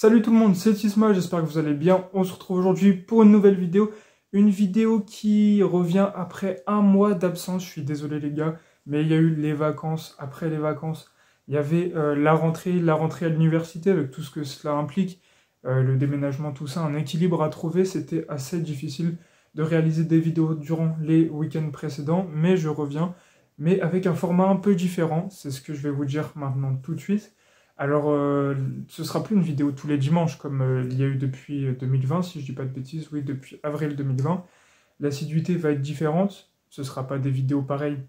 Salut tout le monde, c'est Tisma, j'espère que vous allez bien. On se retrouve aujourd'hui pour une nouvelle vidéo. Une vidéo qui revient après un mois d'absence. Je suis désolé les gars, mais il y a eu les vacances. Après les vacances, il y avait la rentrée à l'université avec tout ce que cela implique. Le déménagement, tout ça, un équilibre à trouver. C'était assez difficile de réaliser des vidéos durant les week-ends précédents. Mais je reviens, mais avec un format un peu différent. C'est ce que je vais vous dire maintenant tout de suite. Alors, ce sera plus une vidéo tous les dimanches comme il y a eu depuis 2020, si je dis pas de bêtises, oui, depuis avril 2020. L'assiduité va être différente, ce sera pas des vidéos pareilles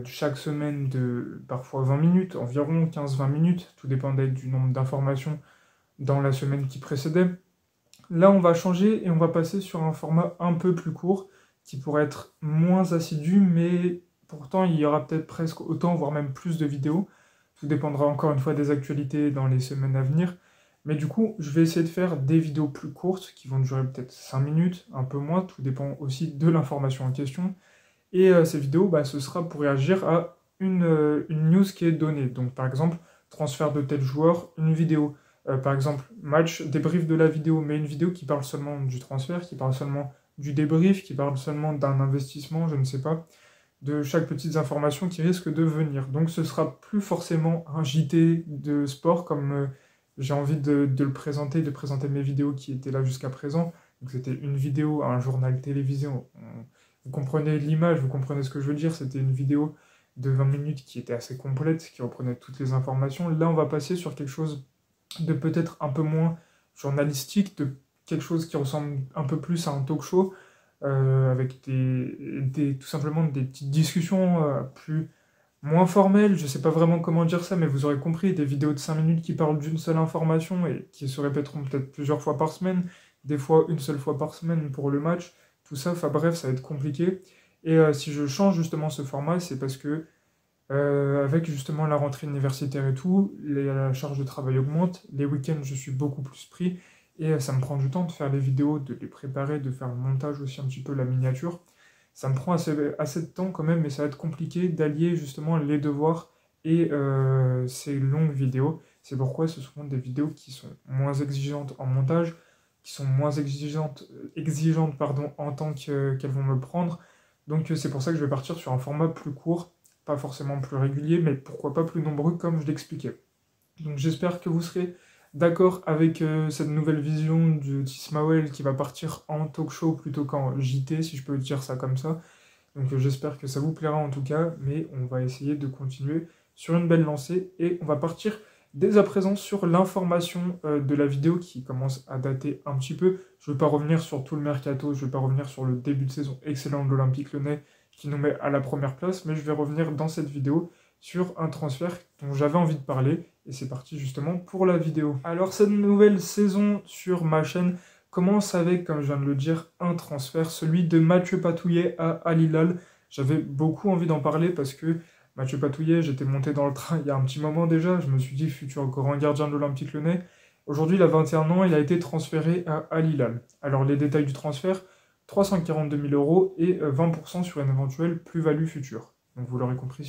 chaque semaine de parfois 20 minutes, environ 15-20 minutes, tout dépendait du nombre d'informations dans la semaine qui précédait. Là, on va changer et on va passer sur un format un peu plus court, qui pourrait être moins assidu, mais pourtant il y aura peut-être presque autant, voire même plus de vidéos. Tout dépendra encore une fois des actualités dans les semaines à venir. Mais du coup, je vais essayer de faire des vidéos plus courtes, qui vont durer peut-être 5 minutes, un peu moins, tout dépend aussi de l'information en question. Et ces vidéos, ce sera pour réagir à une news qui est donnée. Donc par exemple, transfert de tel joueur, une vidéo. Par exemple, match, débrief de la vidéo, mais une vidéo qui parle seulement du transfert, qui parle seulement du débrief, qui parle seulement d'un investissement, je ne sais pas, de chaque petite information qui risque de venir. Donc ce sera plus forcément un JT de sport comme j'ai envie de le présenter, de présenter mes vidéos qui étaient là jusqu'à présent. Donc c'était une vidéo, un journal télévisé, vous comprenez l'image, vous comprenez ce que je veux dire, c'était une vidéo de 20 minutes qui était assez complète, qui reprenait toutes les informations. Là on va passer sur quelque chose de peut-être un peu moins journalistique, de quelque chose qui ressemble un peu plus à un talk show, avec tout simplement des petites discussions moins formelles, je sais pas vraiment comment dire ça, mais vous aurez compris, des vidéos de 5 minutes qui parlent d'une seule information et qui se répéteront peut-être plusieurs fois par semaine, des fois une seule fois par semaine pour le match, tout ça, enfin bref, ça va être compliqué. Et si je change justement ce format, c'est parce que avec justement la rentrée universitaire et tout, la charge de travail augmente, les week-ends je suis beaucoup plus pris, et ça me prend du temps de faire les vidéos, de les préparer, de faire le montage aussi un petit peu, la miniature. Ça me prend assez de temps quand même, mais ça va être compliqué d'allier justement les devoirs et ces longues vidéos. C'est pourquoi ce sont des vidéos qui sont moins exigeantes en montage, qui sont moins exigeantes pardon, en tant qu'elles vont me prendre. Donc c'est pour ça que je vais partir sur un format plus court, pas forcément plus régulier, mais pourquoi pas plus nombreux comme je l'expliquais. Donc j'espère que vous serez d'accord avec cette nouvelle vision de Tismawel qui va partir en talk show plutôt qu'en JT, si je peux dire ça comme ça. Donc j'espère que ça vous plaira en tout cas, mais on va essayer de continuer sur une belle lancée et on va partir dès à présent sur l'information de la vidéo qui commence à dater un petit peu. Je ne vais pas revenir sur tout le mercato, je ne vais pas revenir sur le début de saison excellent de l'Olympique Lyonnais qui nous met à la première place, mais je vais revenir dans cette vidéo sur un transfert dont j'avais envie de parler, et c'est parti justement pour la vidéo. Alors cette nouvelle saison sur ma chaîne commence avec, comme je viens de le dire, un transfert, celui de Mathieu Patouillet à Al Hilal. J'avais beaucoup envie d'en parler parce que Mathieu Patouillet, j'étais monté dans le train il y a un petit moment déjà, je me suis dit futur grand gardien de l'Olympique Lyonnais. Aujourd'hui il a 21 ans, il a été transféré à Al Hilal. Alors les détails du transfert, 342 000 € et 20% sur une éventuelle plus-value future. Donc vous l'aurez compris,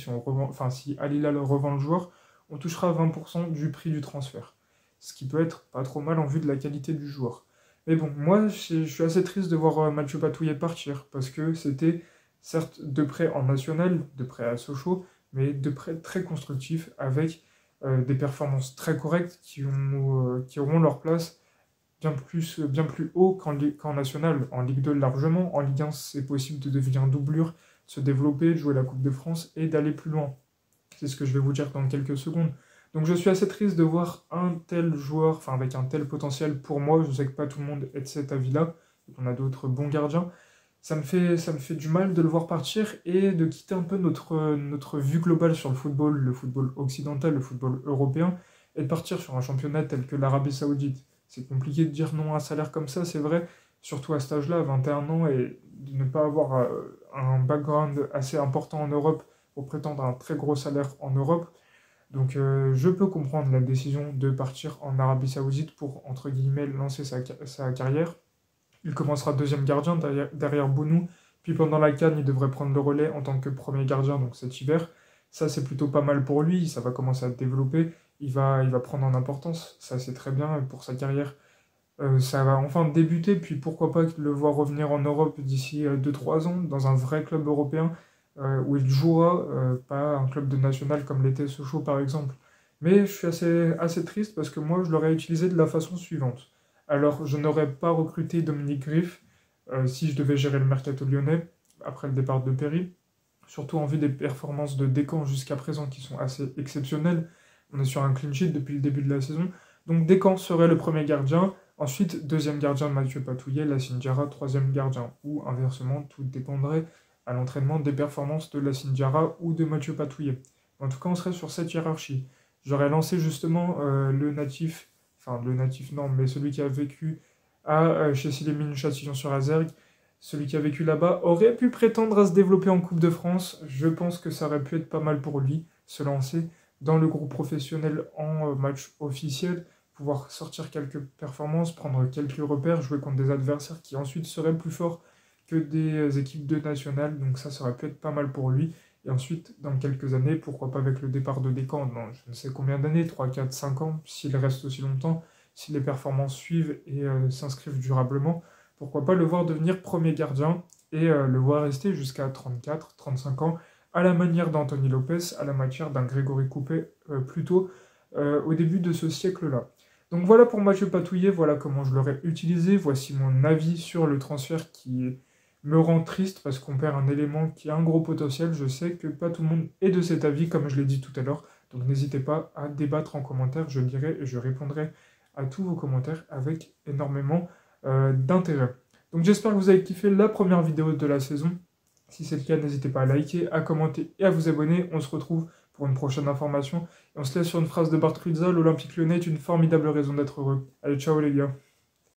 si Al Hilal revend le joueur, on touchera 20% du prix du transfert. Ce qui peut être pas trop mal en vue de la qualité du joueur. Mais bon, moi je suis assez triste de voir Mathieu Patouillet partir, parce que c'était certes de prêt en national, de prêt à Sochaux, mais de prêt très constructif, avec des performances très correctes qui auront leur place bien plus haut qu'en national, en Ligue 2 largement. En Ligue 1, c'est possible de devenir doublure, de se développer, de jouer la Coupe de France et d'aller plus loin. C'est ce que je vais vous dire dans quelques secondes. Donc je suis assez triste de voir un tel joueur, avec un tel potentiel pour moi. Je sais que pas tout le monde est de cet avis-là, on a d'autres bons gardiens. Ça me fait du mal de le voir partir et de quitter un peu notre vue globale sur le football occidental, le football européen, et de partir sur un championnat tel que l'Arabie Saoudite. C'est compliqué de dire non à un salaire comme ça, c'est vrai, surtout à cet âge-là, à 21 ans, et de ne pas avoir un background assez important en Europe pour prétendre à un très gros salaire en Europe. Donc je peux comprendre la décision de partir en Arabie Saoudite pour, entre guillemets, lancer sa carrière. Il commencera deuxième gardien derrière Bounou, puis pendant la CAN, il devrait prendre le relais en tant que premier gardien, donc cet hiver. Ça, c'est plutôt pas mal pour lui, ça va commencer à développer. il va prendre en importance. Ça, c'est très bien pour sa carrière. Ça va enfin débuter, puis pourquoi pas le voir revenir en Europe d'ici 2-3 ans, dans un vrai club européen, où il jouera, pas un club de national comme l'était Sochaux par exemple. Mais je suis assez triste parce que moi je l'aurais utilisé de la façon suivante. Alors je n'aurais pas recruté Dominique Griff si je devais gérer le mercato lyonnais, après le départ de Perry, surtout en vue des performances de Descamps jusqu'à présent qui sont assez exceptionnelles. On est sur un clean sheet depuis le début de la saison. Donc Descamps serait le premier gardien. Ensuite, deuxième gardien Mathieu Patouillet, Lassine Diarra, troisième gardien. Ou inversement, tout dépendrait à l'entraînement des performances de Lassine Diarra ou de Mathieu Patouillet. En tout cas, on serait sur cette hiérarchie. J'aurais lancé justement le natif, enfin le natif non, mais celui qui a vécu chez Silly Châtillon-sur-Azergue, celui qui a vécu là-bas, aurait pu prétendre à se développer en Coupe de France. Je pense que ça aurait pu être pas mal pour lui, se lancer dans le groupe professionnel en match officiel, pouvoir sortir quelques performances, prendre quelques repères, jouer contre des adversaires qui ensuite seraient plus forts que des équipes de nationales. Donc ça aurait pu être pas mal pour lui. Et ensuite, dans quelques années, pourquoi pas avec le départ de Descamps, dans je ne sais combien d'années, 3, 4, 5 ans, s'il reste aussi longtemps, si les performances suivent et s'inscrivent durablement, pourquoi pas le voir devenir premier gardien et le voir rester jusqu'à 34, 35 ans, à la manière d'Anthony Lopez, à la manière d'un Grégory Coupet, plutôt au début de ce siècle-là. Donc voilà pour Mathieu Patouillet, voilà comment je l'aurais utilisé, voici mon avis sur le transfert qui me rend triste parce qu'on perd un élément qui a un gros potentiel. Je sais que pas tout le monde est de cet avis, comme je l'ai dit tout à l'heure, donc n'hésitez pas à débattre en commentaire, je dirai et je répondrai à tous vos commentaires avec énormément d'intérêt. Donc j'espère que vous avez kiffé la première vidéo de la saison. Si c'est le cas, n'hésitez pas à liker, à commenter et à vous abonner. On se retrouve pour une prochaine information. Et on se laisse sur une phrase de Bart Cruzat, l'Olympique Lyonnais est une formidable raison d'être heureux. Allez, ciao les gars.